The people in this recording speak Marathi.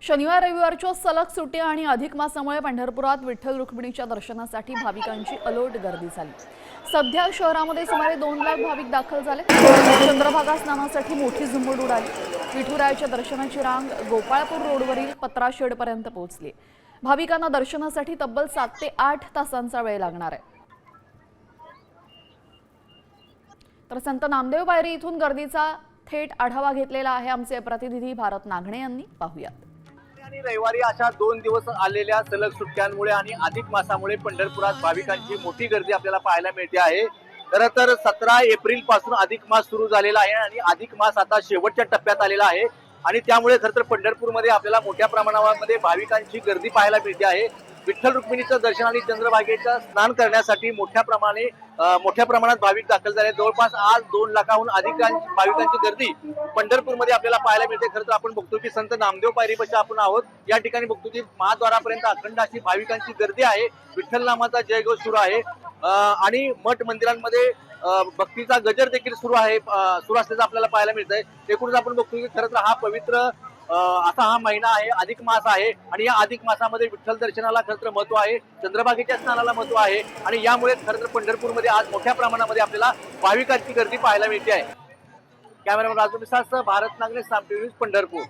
शनिवार रविवारच्या सलग सुट्ट्या आणि अधिक मासामुळे पंढरपुरात विठ्ठल रुक्मिणीच्या दर्शनासाठी भाविकांची अलोट गर्दी झाली। सध्या शहरामध्ये सुमारे 2 लाख भाविक दाखल झाले। चंद्रभागा स्नानासाठी मोठी झुंबड उडाली। विठुरायाच्या दर्शनाची रांग गोपाळपूर रोडवरील पत्रा शेड पर्यंत पोहोचली। भाविकांना दर्शनासाठी तब्बल 7 ते 8 तासांचा वेळ लागणार आहे। तर संत नामदेव पायरी इथून गर्दीचा थेट आढावा घेतलेला आहे आमचे प्रतिनिधी भारत नागणे यांनी। पाहूयात। रविवारी अशा 2 दिवस आलेल्या सलग सुट्ट्यांमुळे आणि अधिक मासामुळे पंढरपुरात भाविकांची मोठी गर्दी आपल्याला पाहायला मिळते आहे। खरं तर 17 एप्रिल पासून अधिक मास सुरू झालेला आहे आणि अधिक मास आता शेवटच्या टप्प्यात आलेला आहे आणि त्यामुळे खरं तर पंढरपूरमध्ये आपल्याला मोठ्या प्रमाणामध्ये भाविकांची गर्दी पाहायला मिळते आहे। विठ्ठल रुक्मिणीचं दर्शन आणि चंद्रभागेचं स्नान करण्यासाठी मोठ्या प्रमाणात भाविक दाखल झाले। जवळपास आज 2 लाखाहून अधिक भाविकांची गर्दी पंढरपूरमध्ये आपल्याला पाहायला मिळते। खरं तर आपण बघतो की संत नामदेव पायरीपाशी आपण आहोत। या ठिकाणी बघतो की महाद्वारापर्यंत अखंड अशी भाविकांची गर्दी आहे। विठ्ठल नामाचा जयघोष सुरू आहे आणि मठ मंदिरांमध्ये भक्तीचा गजर देखील सुरू असल्याचं आपल्याला पाहायला मिळतंय। एकूणच आपण बघतो की खरं तर हा पवित्र असा हा महिना आहे, अधिक मास आहे आणि या अधिक मासामध्ये विठ्ठल दर्शनाला खरं तर महत्व आहे, चंद्रभागेच्या स्नानाला महत्व आहे आणि यामुळे खरं तर पंढरपूरमध्ये आज मोठ्या प्रमाणामध्ये आपल्याला भाविकांची गर्दी पाहायला मिळते आहे। कॅमेरामन राजू मिसाळसह भारत नागणे, साम टीव्ही न्यूज, पंढरपूर।